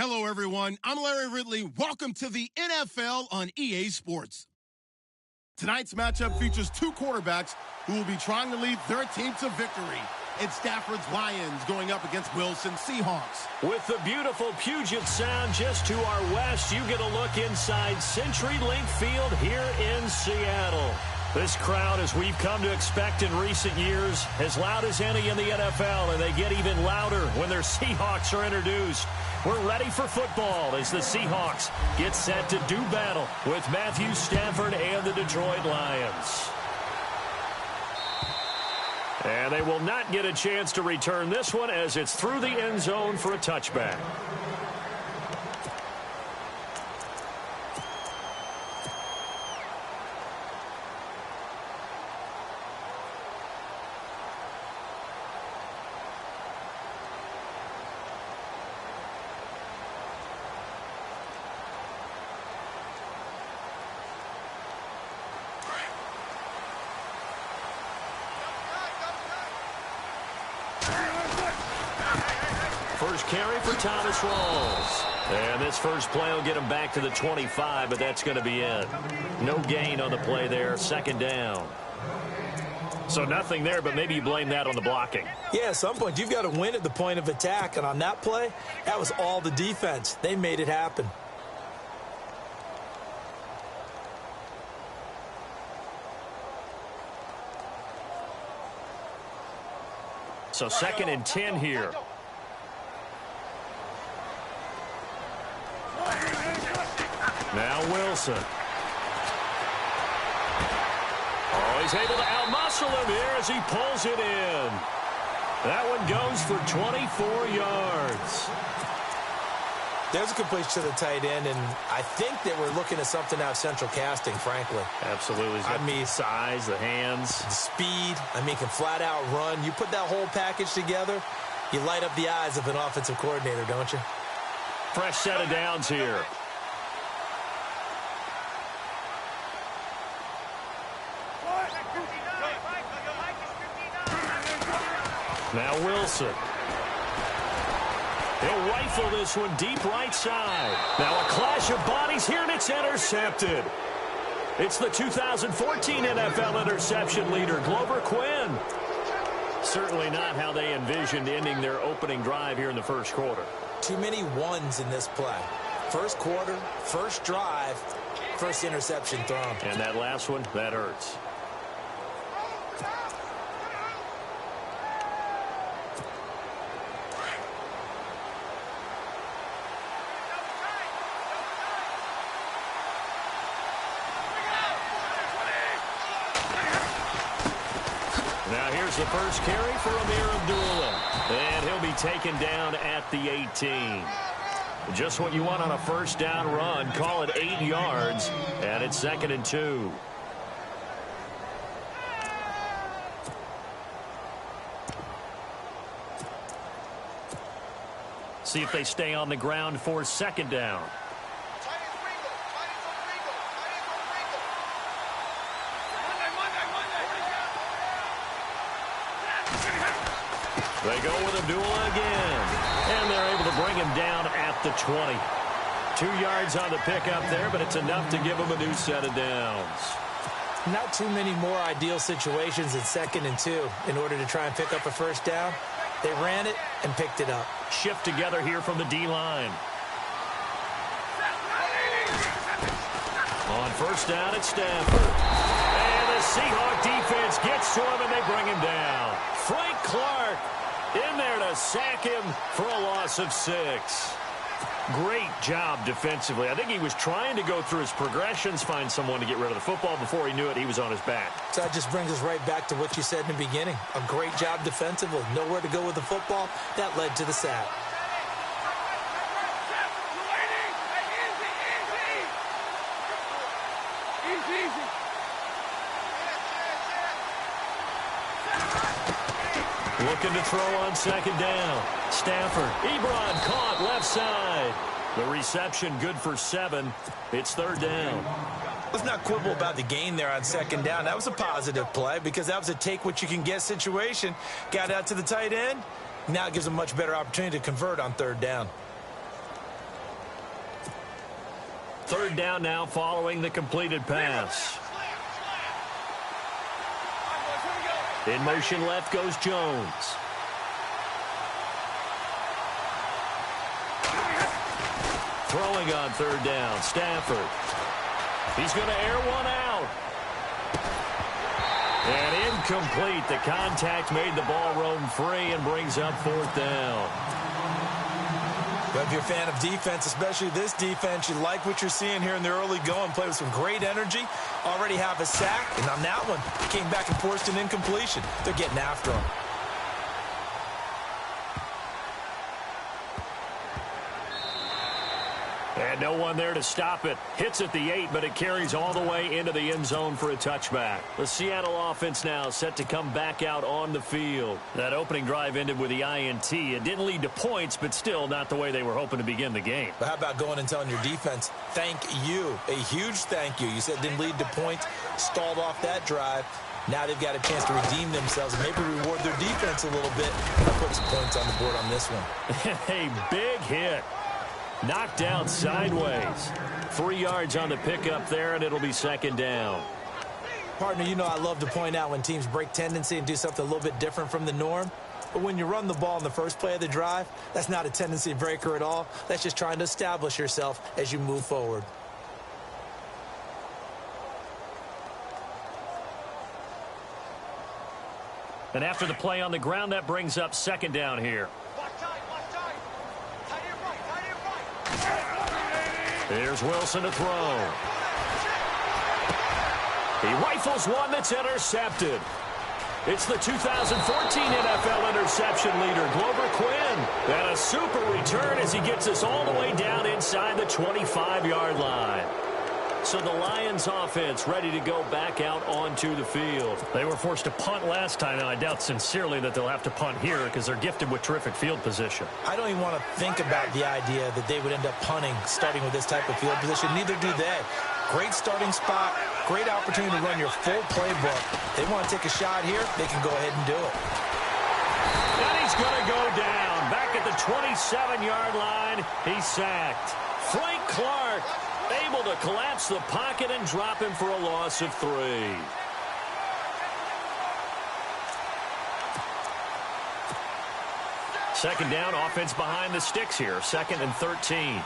Hello, everyone. I'm Larry Ridley. Welcome to the NFL on EA Sports. Tonight's matchup features two quarterbacks who will be trying to lead their team to victory. It's Stafford's Lions going up against Wilson's Seahawks. With the beautiful Puget Sound just to our west, you get a look inside CenturyLink Field here in Seattle. This crowd, as we've come to expect in recent years, as loud as any in the NFL, and they get even louder when their Seahawks are introduced. We're ready for football as the Seahawks get set to do battle with Matthew Stafford and the Detroit Lions. And they will not get a chance to return this one as it's through the end zone for a touchback. First carry for Thomas Rawls. And this first play will get him back to the 25, but that's going to be it. No gain on the play there, second down. So nothing there, but maybe you blame that on the blocking. Yeah, at some point you've got to win at the point of attack, and on that play, that was all the defense. They made it happen. So second and 10 here. Now Wilson. Oh, he's able to outmuscle him here as he pulls it in. That one goes for 24 yards. There's a completion to the tight end, and I think that we're looking at something out of central casting, frankly. Absolutely. He's got the size, the hands. The speed. I mean, can flat out run. You put that whole package together, you light up the eyes of an offensive coordinator, don't you? Fresh set of downs here. Now Wilson. He'll rifle this one deep right side. Now a clash of bodies here, and it's intercepted. It's the 2014 NFL interception leader, Glover Quinn. Certainly not how they envisioned ending their opening drive here in the first quarter. Too many ones in this play. First quarter, first drive, first interception thrown. And that last one, that hurts. The first carry for Amir Abdullah, and he'll be taken down at the 18. Just what you want on a first down run. Call it 8 yards, and it's second and 2. See if they stay on the ground for second down. They go with Abdullah again, and they're able to bring him down at the 20. 2 yards on the pickup there, but it's enough to give him a new set of downs. Not too many more ideal situations in second and 2 in order to try and pick up a first down. They ran it and picked it up. Shift together here from the D-line. On first down, it's Stafford. And the Seahawk defense gets to him, and they bring him down. Frank Clark in there to sack him for a loss of 6. Great job defensively. I think he was trying to go through his progressions, find someone to get rid of the football. Before he knew it, he was on his back. So that just brings us right back to what you said in the beginning. A great job defensively. Nowhere to go with the football. That led to the sack. Looking to throw on second down. Stafford. Ebron caught left side. The reception good for 7. It's third down. Let's not quibble about the gain there on second down. That was a positive play because that was a take-what-you-can-get situation. Got out to the tight end. Now it gives a much better opportunity to convert on third down. Third down now following the completed pass. In motion left goes Jones. Throwing on third down, Stafford. He's going to air one out. And incomplete. The contact made the ball roam free and brings up fourth down. But if you're a fan of defense, especially this defense, you like what you're seeing here in the early going. Play with some great energy. Already have a sack. And on that one, came back and forced an incompletion. They're getting after him. And no one there to stop it. Hits at the 8, but it carries all the way into the end zone for a touchback. The Seattle offense now set to come back out on the field. That opening drive ended with the INT. It didn't lead to points, but still not the way they were hoping to begin the game. But how about going and telling your defense, thank you, a huge thank you. You said it didn't lead to points, stalled off that drive. Now they've got a chance to redeem themselves and maybe reward their defense a little bit. I'll put some points on the board on this one. A big hit. Knocked out sideways. 3 yards on the pickup there, and it'll be second down. Partner, you know I love to point out when teams break tendency and do something a little bit different from the norm. But when you run the ball in the first play of the drive, that's not a tendency breaker at all. That's just trying to establish yourself as you move forward. And after the play on the ground, that brings up second down here. Here's Wilson to throw. He rifles one that's intercepted. It's the 2014 NFL interception leader, Glover Quinn. And a super return as he gets us all the way down inside the 25-yard line. So the Lions offense ready to go back out onto the field. They were forced to punt last time, and I doubt sincerely that they'll have to punt here because they're gifted with terrific field position. I don't even want to think about the idea that they would end up punting starting with this type of field position. Neither do they. Great starting spot, great opportunity to run your full playbook. They want to take a shot here, they can go ahead and do it. And he's going to go down. Back at the 27-yard line, he's sacked. Frank Clark able to collapse the pocket and drop him for a loss of 3. Second down, offense behind the sticks here. 2nd and 13.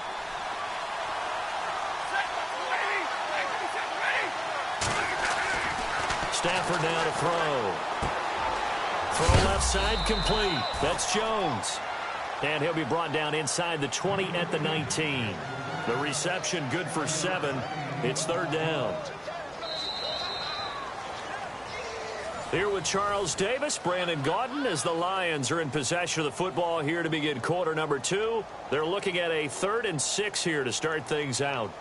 Stafford now to throw. Throw left side complete. That's Jones. And he'll be brought down inside the 20 at the 19. The reception good for 7. It's third down. Here with Charles Davis, Brandon Gaudin, as the Lions are in possession of the football here to begin quarter number 2. They're looking at a 3rd and 6 here to start things out.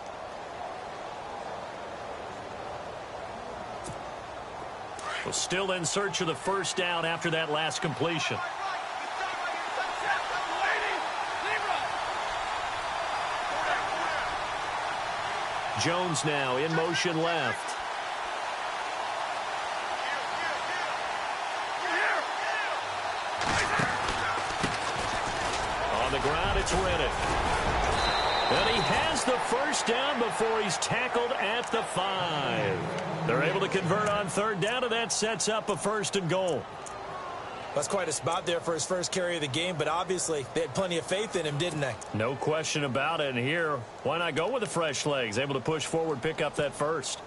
Well, still in search of the first down after that last completion. Jones now in motion left. On the ground, it's Reddick. And he has the first down before he's tackled at the 5. They're able to convert on third down, and that sets up a 1st and goal. That's quite a spot there for his first carry of the game, but obviously they had plenty of faith in him, didn't they? No question about it. And here, why not go with the fresh legs? Able to push forward, pick up that first.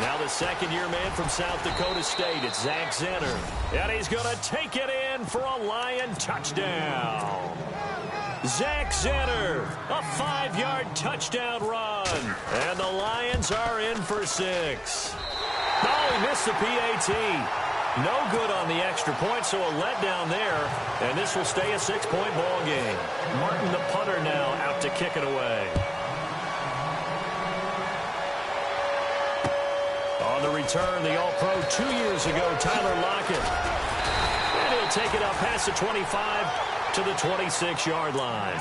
Now the second-year man from South Dakota State, it's Zach Zenner. And he's going to take it in for a Lion touchdown. Zach Zenner, a 5-yard touchdown run. And the Lions are in for 6. Oh, he missed the PAT. No good on the extra point, so a letdown there. And this will stay a 6-point ball game. Martin, the punter, now out to kick it away. On the return, the All-Pro 2 years ago, Tyler Lockett. And he'll take it up past the 25 to the 26-yard line.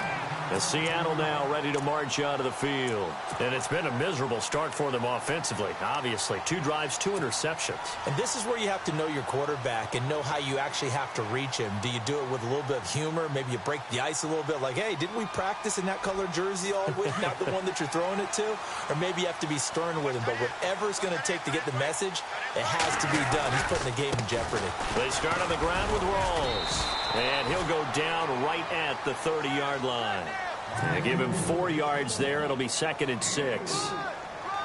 The Seattle now ready to march out of the field. And it's been a miserable start for them offensively. Obviously, 2 drives, 2 interceptions. And this is where you have to know your quarterback and know how you actually have to reach him. Do you do it with a little bit of humor? Maybe you break the ice a little bit like, hey, didn't we practice in that color jersey all week, not the one that you're throwing it to? Or maybe you have to be stern with him. But whatever it's going to take to get the message, it has to be done. He's putting the game in jeopardy. They start on the ground with Rawls. And he'll go down right at the 30-yard line. They give him 4 yards there. It'll be 2nd and 6.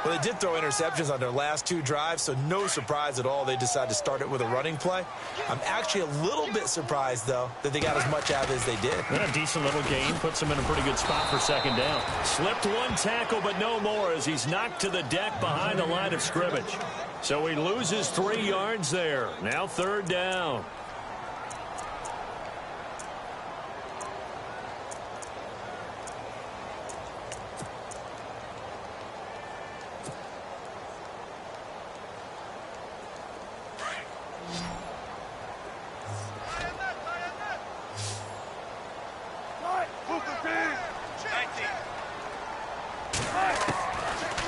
Well, they did throw interceptions on their last 2 drives, so no surprise at all they decided to start it with a running play. I'm actually a little bit surprised, though, that they got as much out of it as they did. And a decent little gain puts him in a pretty good spot for 2nd down. Slipped 1 tackle, but no more as he's knocked to the deck behind the line of scrimmage. So he loses 3 yards there. Now 3rd down.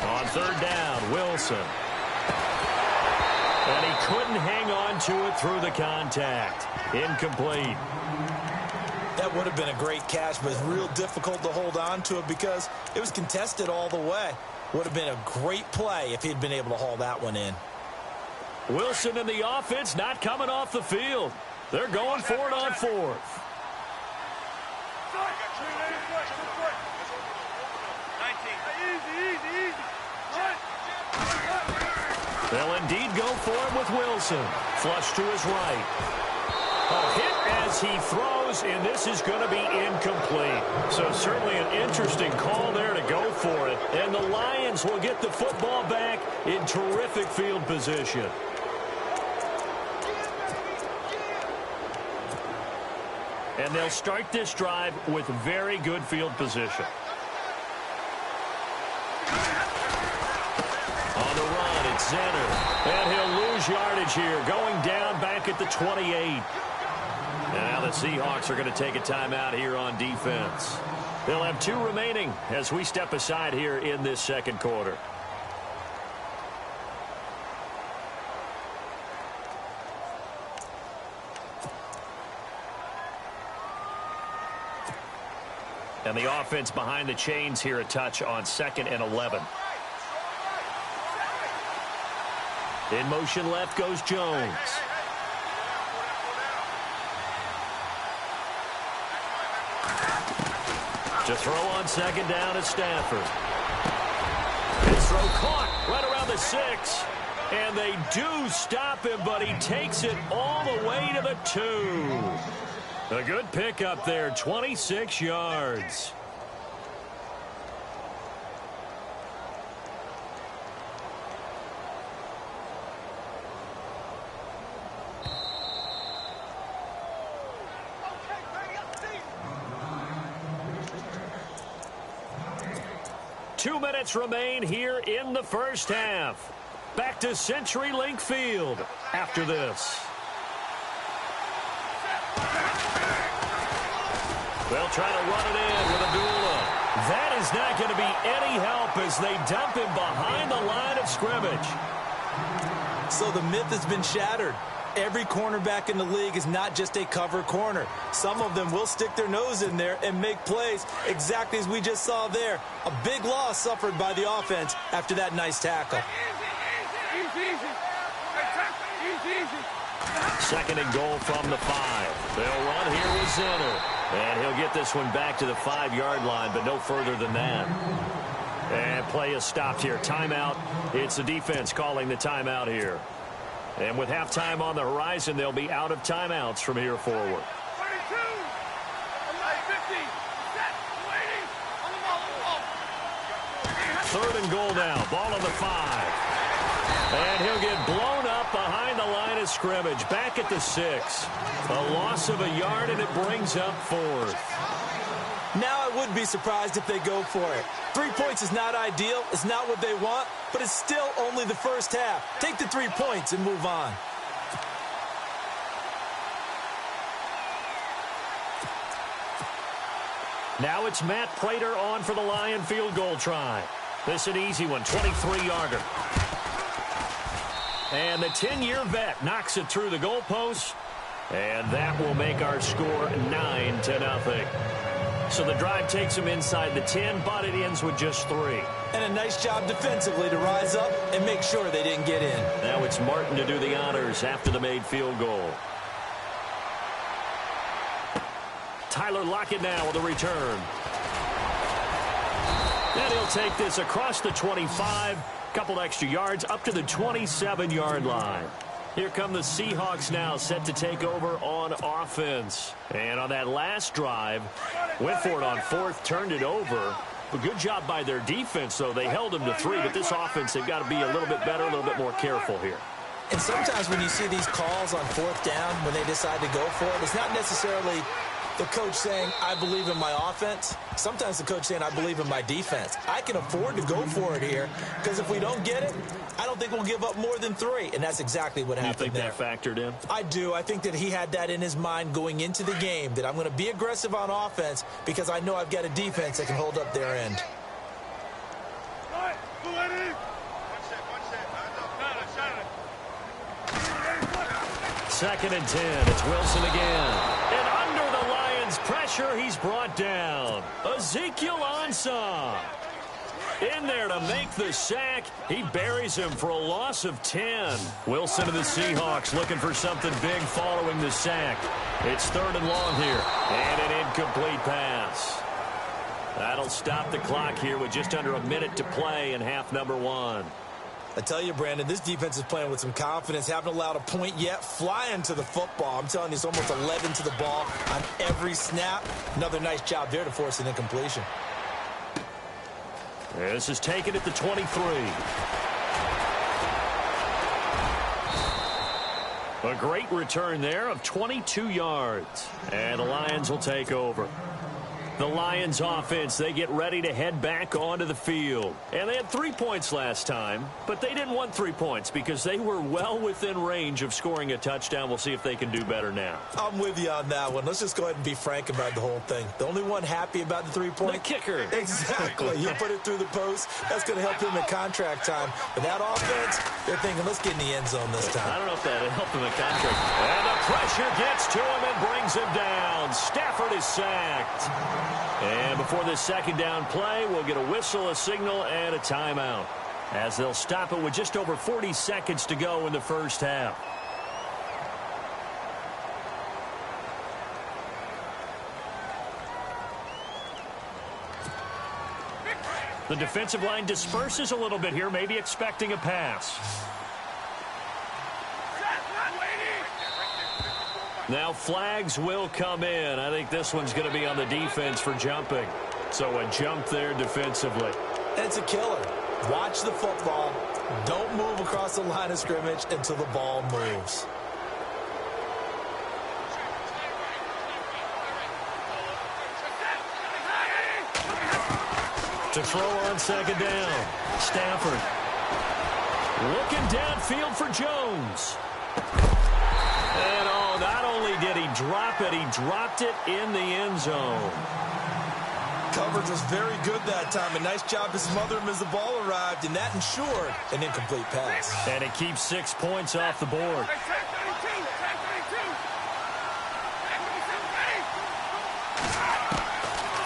On 3rd down, Wilson. And he couldn't hang on to it through the contact. Incomplete. That would have been a great catch, but it's real difficult to hold on to it because it was contested all the way. Would have been a great play if he'd been able to haul that one in. Wilson and the offense not coming off the field. They're going for it on 4th. They'll indeed go for it with Wilson. Flush to his right. A hit as he throws, and this is going to be incomplete. So certainly an interesting call there to go for it. And the Lions will get the football back in terrific field position. And they'll start this drive with very good field position. On the run, it's Zenner. And he'll lose yardage here, going down back at the 28. And now the Seahawks are going to take a timeout here on defense. They'll have 2 remaining as we step aside here in this 2nd quarter. And the offense behind the chains here a touch on 2nd and 11. In motion left goes Jones. To throw on 2nd down is Stafford. His throw caught right around the 6. And they do stop him, but he takes it all the way to the 2. A good pickup there, 26 yards. Two minutes remain here in the first half. Back to CenturyLink Field after this. They'll try to run it in with Abdullah. That is not going to be any help as they dump him behind the line of scrimmage. So the myth has been shattered. Every cornerback in the league is not just a cover corner. Some of them will stick their nose in there and make plays exactly as we just saw there. A big loss suffered by the offense after that nice tackle. Second and goal from the 5. They'll run here with Zenner. And he'll get this one back to the 5-yard line, but no further than that. And play is stopped here. Timeout. It's the defense calling the timeout here. And with halftime on the horizon, they'll be out of timeouts from here forward. 3rd and goal now. Ball on the 5. And he'll get blown up behind the line of scrimmage. Back at the 6. A loss of a yard, and it brings up 4th. Now I wouldn't be surprised if they go for it. 3 points is not ideal. It's not what they want, but it's still only the first half. Take the 3 points and move on. Now it's Matt Prater on for the Lion field goal try. This an easy one, 23-yarder. And the 10-year vet knocks it through the goalpost. And that will make our score 9-0. So the drive takes them inside the 10, but it ends with just 3. And a nice job defensively to rise up and make sure they didn't get in. Now it's Martin to do the honors after the made field goal. Tyler Lockett now with a return. And he'll take this across the 25, couple extra yards up to the 27-yard line. Here come the Seahawks now, set to take over on offense. And on that last drive, went for it on 4th, turned it over. A good job by their defense, though. They held them to 3, but this offense, they've got to be a little bit better, a little bit more careful here. And sometimes when you see these calls on 4th down, when they decide to go for it, it's not necessarily the coach saying, I believe in my offense. Sometimes the coach saying, I believe in my defense. I can afford to go for it here because if we don't get it, I don't think we'll give up more than 3. And that's exactly what happened there. You think that factored in? I do. I think that he had that in his mind going into the game, that I'm going to be aggressive on offense because I know I've got a defense that can hold up their end. Second and 10. It's Wilson again. And under the Lions' pressure, he's brought down. Ezekiel Ansah in there to make the sack. He buries him for a loss of 10. Wilson and the Seahawks looking for something big following the sack. It's 3rd and long here. And an incomplete pass. That'll stop the clock here with just under a minute to play in half number 1. I tell you, Brandon, this defense is playing with some confidence. Haven't allowed a point yet. Flying to the football. I'm telling you, it's almost 11 to the ball on every snap. Another nice job there to force an incompletion. This is taken at the 23. A great return there of 22 yards. And the Lions will take over. The Lions offense, they get ready to head back onto the field. And they had 3 points last time, but they didn't want 3 points because they were well within range of scoring a touchdown. We'll see if they can do better now. I'm with you on that one. Let's just go ahead and be frank about the whole thing. The only one happy about the 3-point? The kicker. Exactly. You put it through the post. That's going to help him in contract time. But that offense, they're thinking, let's get in the end zone this time. I don't know if that'll help him in contract. And the pressure gets to him and brings him down. Stafford is sacked. And before this second down play, we'll get a whistle, a signal, and a timeout, as they'll stop it with just over 40 seconds to go in the first half. The defensive line disperses a little bit here, maybe expecting a pass. Now flags will come in. I think this one's going to be on the defense for jumping. So a jump there defensively. It's a killer. Watch the football. Don't move across the line of scrimmage until the ball moves. To throw on second down. Stafford. Looking downfield for Jones. And not only did he drop it, he dropped it in the end zone. Coverage was very good that time. A nice job to smother him as the ball arrived, and that ensured an incomplete pass. And it keeps 6 points off the board.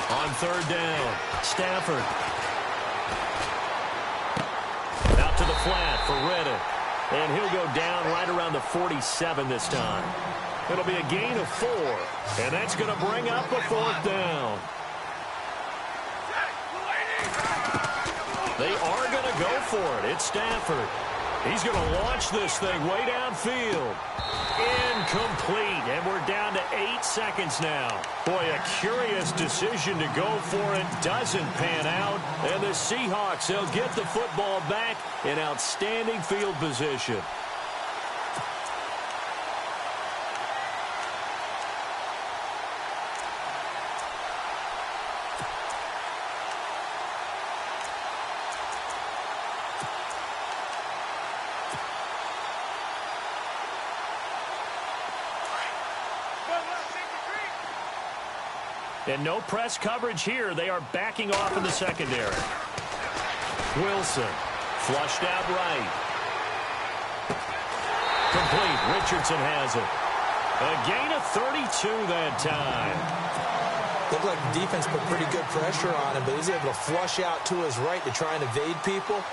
On third down, Stafford. Out to the flat for Reddick. And he'll go down right around the 47 this time. It'll be a gain of 4. And that's going to bring up a 4th down. They are going to go for it. It's Stafford. He's going to launch this thing way downfield. Incomplete. And we're down to 8 seconds now. Boy, a curious decision to go for it. Doesn't pan out. And the Seahawks, they'll get the football back in outstanding field position. And no press coverage here. They are backing off in the secondary. Wilson, flushed out right. Complete. Richardson has it. A gain of 32 that time. Looked like the defense put pretty good pressure on him, but he was able to flush out to his right to try and evade people.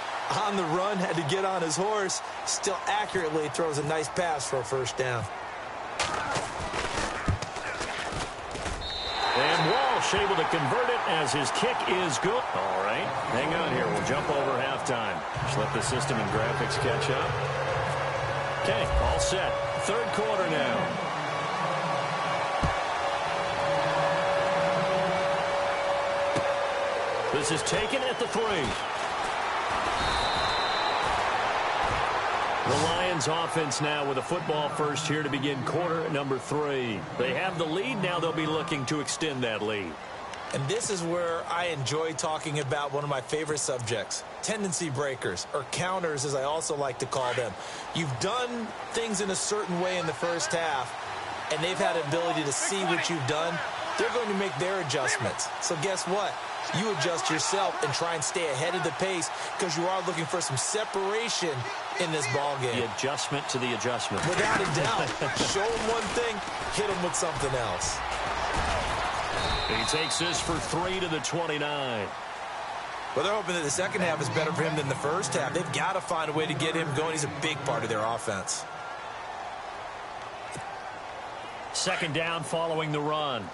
On the run, had to get on his horse. Still accurately throws a nice pass for a first down. And Walsh able to convert it as his kick is good. All right, hang on here. We'll jump over halftime. Just let the system and graphics catch up. Okay, all set. Third quarter now. This is taken at the 3. The Lions offense now with a football first here to begin quarter number 3. They have the lead. Now they'll be looking to extend that lead. And this is where I enjoy talking about one of my favorite subjects, tendency breakers, or counters as I also like to call them. You've done things in a certain way in the first half, and they've had an ability to see what you've done. They're going to make their adjustments. So guess what? You adjust yourself and try and stay ahead of the pace because you are looking for some separation in this ball game. The adjustment to the adjustment. Without a doubt. Show them one thing, hit them with something else. He takes this for 3 to the 29. Well, they're hoping that the second half is better for him than the first half. They've got to find a way to get him going. He's a big part of their offense. Second down following the run.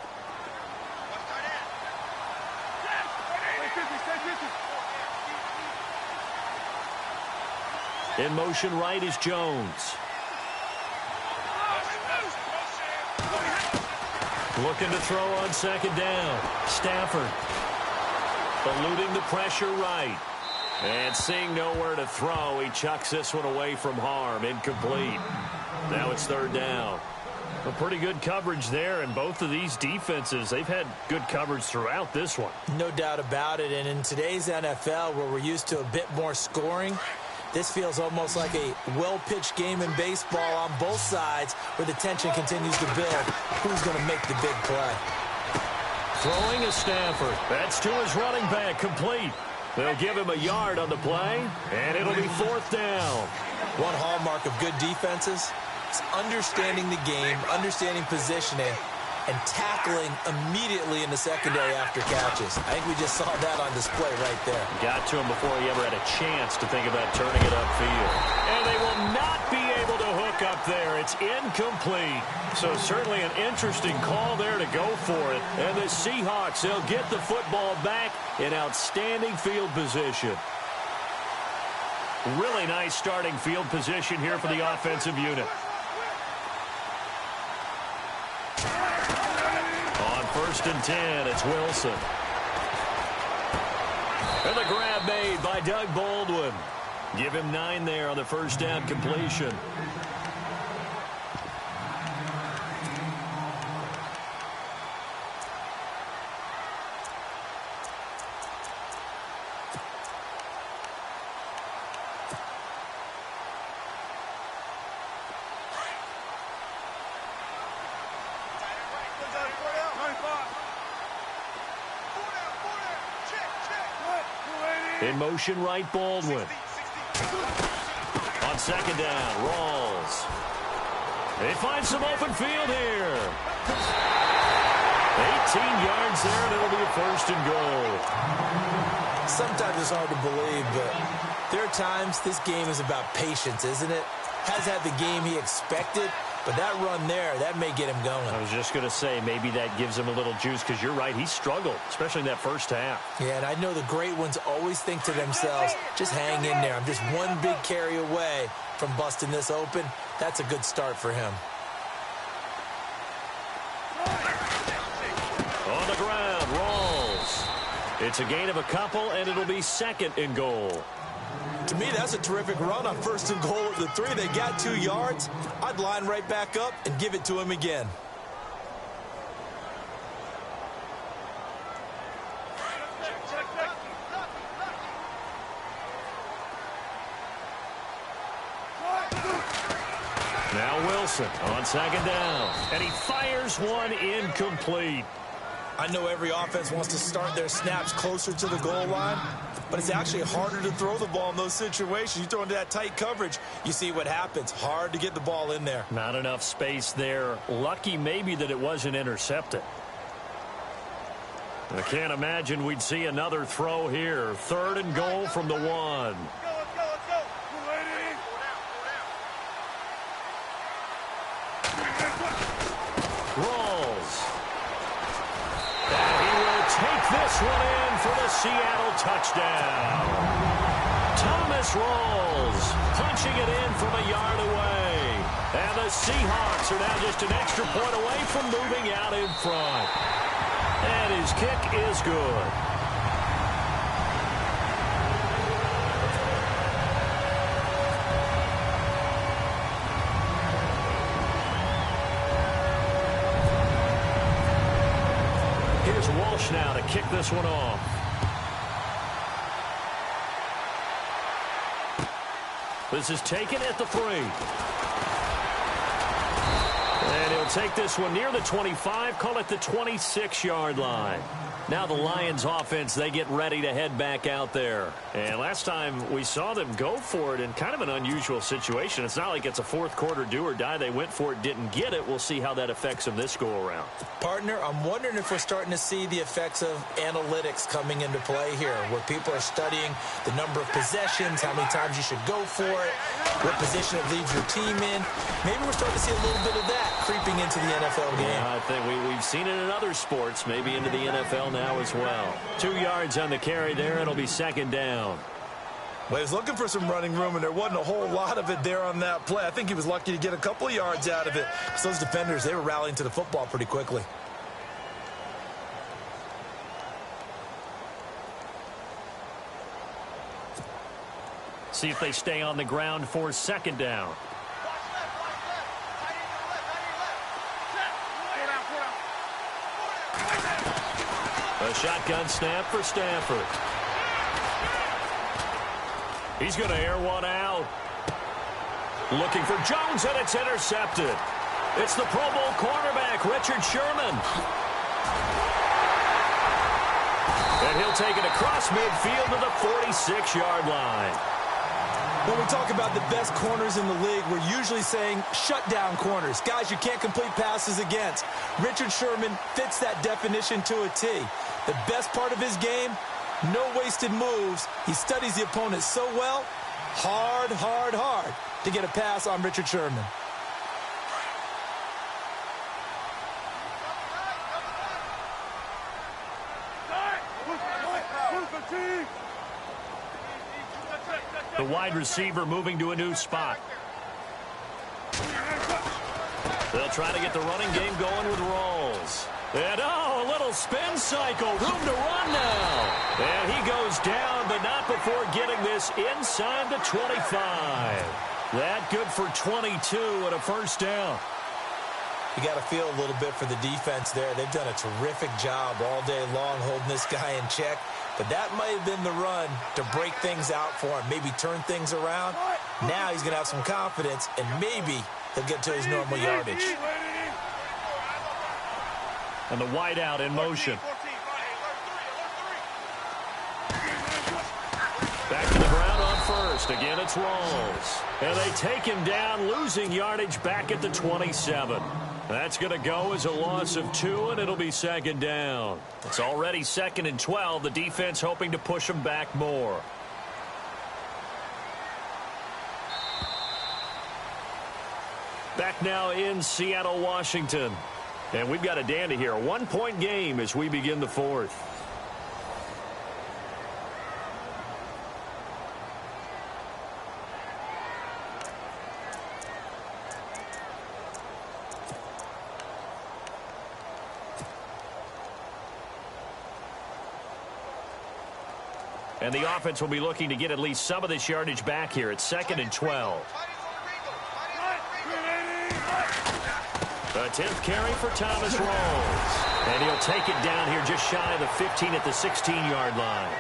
In motion right is Jones. Looking to throw on second down. Stafford. Eluding the pressure right. And seeing nowhere to throw, he chucks this one away from harm. Incomplete. Now it's third down. A pretty good coverage there, and both of these defenses, they've had good coverage throughout this one. No doubt about it, and in today's NFL, where we're used to a bit more scoring, this feels almost like a well-pitched game in baseball on both sides where the tension continues to build. Who's going to make the big play? Throwing is Stafford. That's to his running back, complete. They'll give him a yard on the play, and it'll be fourth down. One hallmark of good defenses is understanding the game, understanding positioning, and tackling immediately in the secondary after catches. I think we just saw that on display right there. Got to him before he ever had a chance to think about turning it upfield. And they will not be able to hook up there. It's incomplete. So certainly an interesting call there to go for it. And the Seahawks, they'll get the football back in outstanding field position. Really nice starting field position here for the offensive unit. First and 10, it's Wilson. And the grab made by Doug Baldwin. Give him 9 there on the first down completion. In motion right, Baldwin. On second down, Rawls. They find some open field here. 18 yards there, and it'll be a first and goal. Sometimes it's hard to believe, but there are times this game is about patience, isn't it? Has had the game he expected, but that run there, that may get him going. I was just going to say, maybe that gives him a little juice, because you're right, he struggled, especially in that first half. Yeah, and I know the great ones always think to themselves, just hang in there. I'm just one big carry away from busting this open. That's a good start for him. On the ground, Rawls. It's a gain of a couple, and it'll be second and goal. To me, that's a terrific run on first and goal at the 3. They got 2 yards. I'd line right back up and give it to him again. Now Wilson on second down. And he fires one incomplete. I know every offense wants to start their snaps closer to the goal line, but it's actually harder to throw the ball in those situations. You throw into that tight coverage, you see what happens. Hard to get the ball in there. Not enough space there. Lucky maybe that it wasn't intercepted. I can't imagine we'd see another throw here. 3rd and goal from the 1. Let's go. Rolls. And he will take this one in for the Seattle touchdown. Thomas Rolls punching it in from a yard away. And the Seahawks are now just an extra point away from moving out in front. And his kick is good. Here's Walsh now to kick this one off. This is taken at the 3. And he'll take this one near the 25, call it the 26-yard line. Now the Lions offense, they get ready to head back out there. And last time we saw them go for it in kind of an unusual situation. It's not like it's a fourth quarter do or die. They went for it, didn't get it. We'll see how that affects them this go-around. Partner, I'm wondering if we're starting to see the effects of analytics coming into play here, where people are studying the number of possessions, how many times you should go for it, what position it leaves your team in. Maybe we're starting to see a little bit of that creeping into the NFL game. Yeah, I think we've seen it in other sports, maybe into the NFL now as well. 2 yards on the carry there. It'll be 2nd down. Well, he was looking for some running room, and there wasn't a whole lot of it there on that play. I think he was lucky to get a couple of yards out of it. So those defenders, they were rallying to the football pretty quickly. See if they stay on the ground for 2nd down. A shotgun snap for Stafford. He's going to air one out. Looking for Jones, and it's intercepted. It's the Pro Bowl cornerback, Richard Sherman. And he'll take it across midfield to the 46-yard line. When we talk about the best corners in the league, we're usually saying shutdown corners, guys you can't complete passes against. Richard Sherman fits that definition to a T. The best part of his game, no wasted moves. He studies the opponent so well, hard to get a pass on Richard Sherman. The wide receiver moving to a new spot. They'll try to get the running game going with Rolls. And, a little spin cycle. Room to run now. And he goes down, but not before getting this inside the 25. That good for 22 and a 1st down. You got to feel a little bit for the defense there. They've done a terrific job all day long holding this guy in check. But that might have been the run to break things out for him, maybe turn things around. Now he's going to have some confidence, and maybe he'll get to his normal yardage. And the wideout in motion. Back to the ground on 1st. Again, it's Rolls. And they take him down, losing yardage back at the 27. That's going to go as a loss of 2, and it'll be 2nd down. It's already 2nd and 12. The defense hoping to push them back more. Back now in Seattle, Washington. And we've got a dandy here. A 1-point game as we begin the 4th. And the offense will be looking to get at least some of this yardage back here. It's 2nd and 12. The 10th carry for Thomas Rolls. And he'll take it down here just shy of the 15 at the 16-yard line.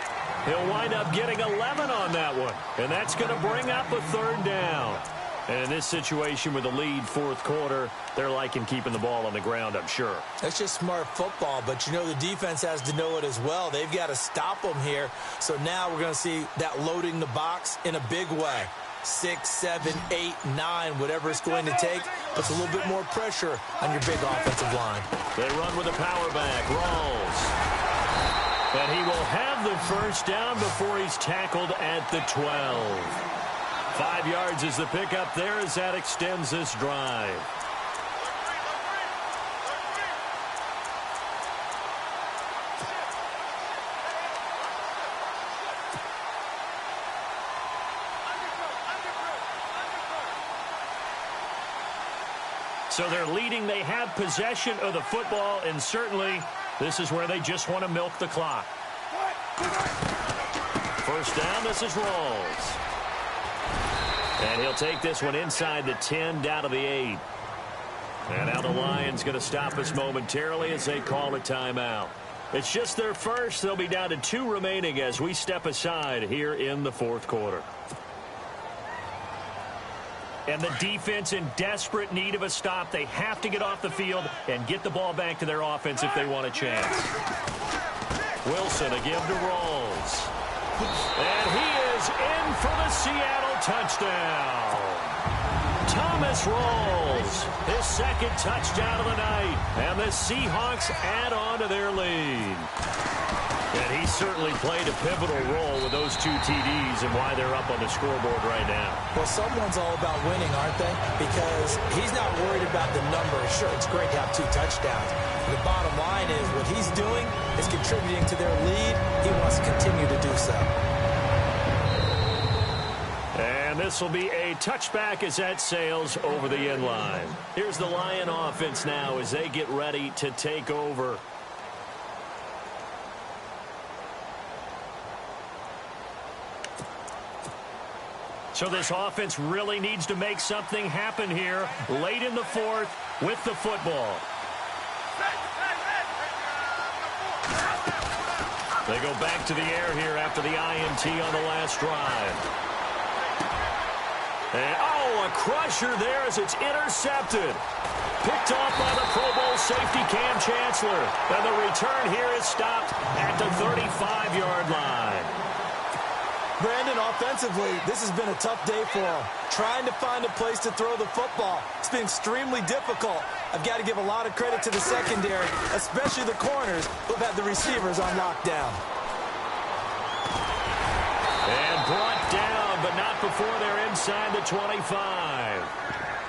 He'll wind up getting 11 on that one. And that's going to bring up a 3rd down. And in this situation with the lead, fourth quarter, they're liking keeping the ball on the ground, I'm sure. That's just smart football, but you know the defense has to know it as well. They've got to stop them here. So now we're going to see that loading the box in a big way. 6, 7, 8, 9, whatever it's going to take, puts a little bit more pressure on your big offensive line. They run with a power back. Rawls. And he will have the first down before he's tackled at the 12. 5 yards is the pickup there as that extends this drive. So they're leading. They have possession of the football, and certainly this is where they just want to milk the clock. First down, this is Rawls. And he'll take this one inside the 10, down to the 8. And now the Lions going to stop us momentarily as they call a timeout. It's just their first. They'll be down to 2 remaining as we step aside here in the fourth quarter. And the defense in desperate need of a stop. They have to get off the field and get the ball back to their offense if they want a chance. Wilson again to Rawls. And he is in for the Seattle touchdown. Thomas Rawls, his second touchdown of the night. And the Seahawks add on to their lead. And he certainly played a pivotal role with those 2 TDs and why they're up on the scoreboard right now. Well, someone's all about winning, aren't they? Because he's not worried about the numbers. Sure, it's great to have 2 touchdowns. The bottom line is what he's doing is contributing to their lead. He wants to continue to do so. And this will be a touchback as that sails over the end line. Here's the Lion offense now as they get ready to take over. So this offense really needs to make something happen here late in the fourth with the football. They go back to the air here after the INT on the last drive. And, a crusher there as it's intercepted. Picked off by the Pro Bowl safety Cam Chancellor. And the return here is stopped at the 35-yard line. Brandon, offensively, this has been a tough day for him. Trying to find a place to throw the football. It's been extremely difficult. I've got to give a lot of credit to the secondary, especially the corners who've had the receivers on lockdown. And brought down, but not before they're inside the 25.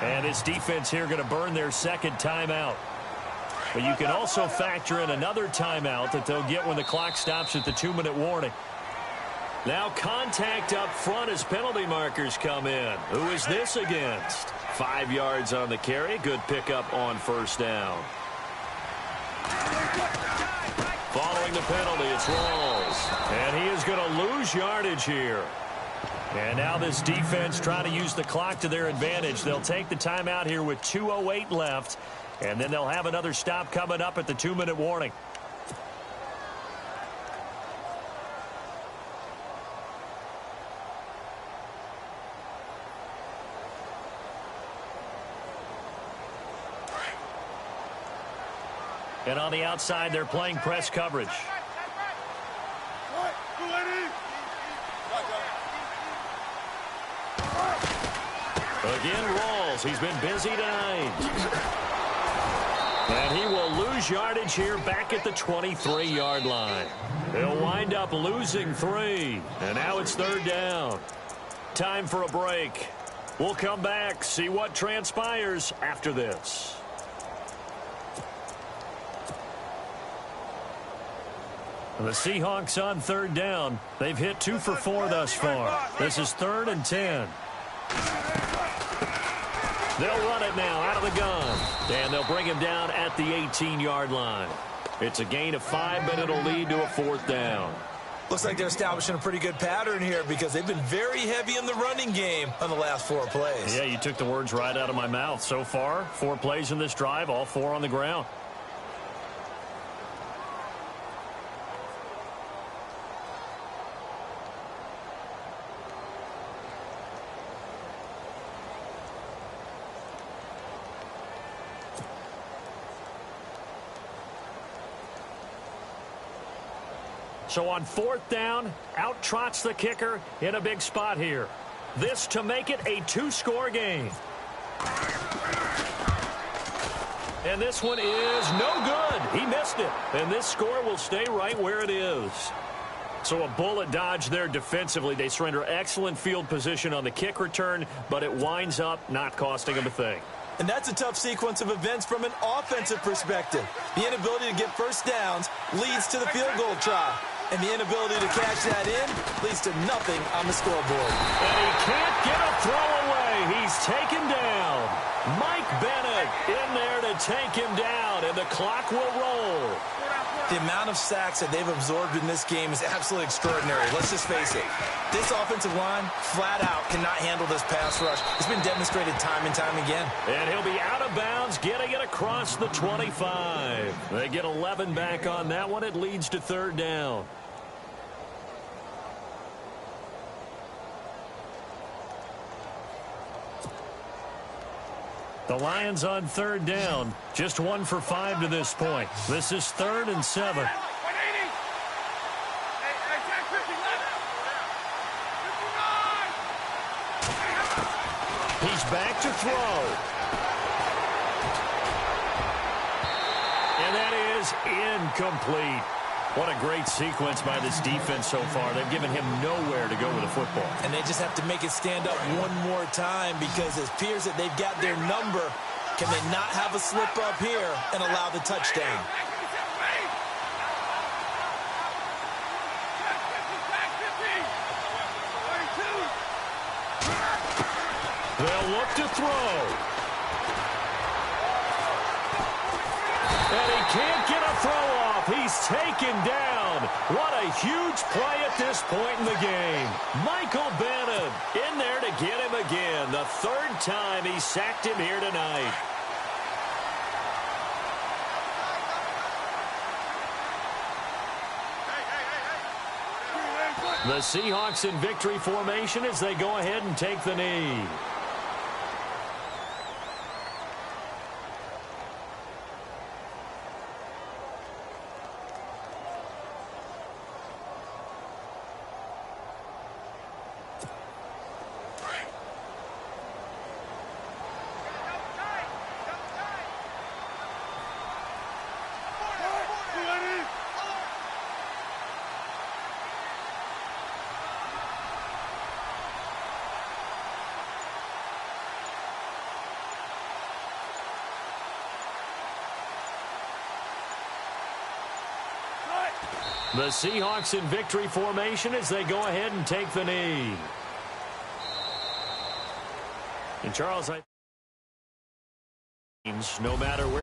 And this defense here going to burn their second timeout. But you can also factor in another timeout that they'll get when the clock stops at the 2-minute warning. Now contact up front as penalty markers come in. Who is this against? 5 yards on the carry. Good pickup on first down. Following the penalty, it's Rawls. And he is going to lose yardage here. And now this defense trying to use the clock to their advantage. They'll take the timeout here with 2:08 left. And then they'll have another stop coming up at the 2-minute warning. And on the outside, they're playing press coverage. Again, Rawls. He's been busy tonight. And he will lose yardage here back at the 23-yard line. They'll wind up losing 3. And now it's third down. Time for a break. We'll come back, see what transpires after this. The Seahawks on third down. They've hit 2 for 4 thus far. This is 3rd and 10. They'll run it now out of the gun. And they'll bring him down at the 18-yard line. It's a gain of 5, but it'll lead to a 4th down. Looks like they're establishing a pretty good pattern here because they've been very heavy in the running game on the last 4 plays. Yeah, you took the words right out of my mouth. So far, 4 plays in this drive, all 4 on the ground. So on 4th down, out trots the kicker in a big spot here. This to make it a 2-score game. And this one is no good. He missed it. And this score will stay right where it is. So a bullet dodge there defensively. They surrender excellent field position on the kick return, but it winds up not costing them a thing. And that's a tough sequence of events from an offensive perspective. The inability to get first downs leads to the field goal try. And the inability to cash that in leads to nothing on the scoreboard. And he can't get a throw away. He's taken down. Mike Bennett in there to take him down, and the clock will roll. The amount of sacks that they've absorbed in this game is absolutely extraordinary. Let's just face it. This offensive line, flat out, cannot handle this pass rush. It's been demonstrated time and time again. And he'll be out of bounds, getting it across the 25. They get 11 back on that one. It leads to 3rd down. The Lions on 3rd down. Just 1 for 5 to this point. This is 3rd and 7. He's back to throw. And that is incomplete. What a great sequence by this defense so far. They've given him nowhere to go with the football. And they just have to make it stand up one more time because it appears that they've got their number. Can they not have a slip up here and allow the touchdown? They'll look to throw. And he can't get a throw off. He's taken down. What a huge play at this point in the game. Michael Bennett in there to get him again. The 3rd time he sacked him here tonight. The Seahawks in victory formation as they go ahead and take the knee. The Seahawks in victory formation as they go ahead and take the knee. And Charles, no matter where.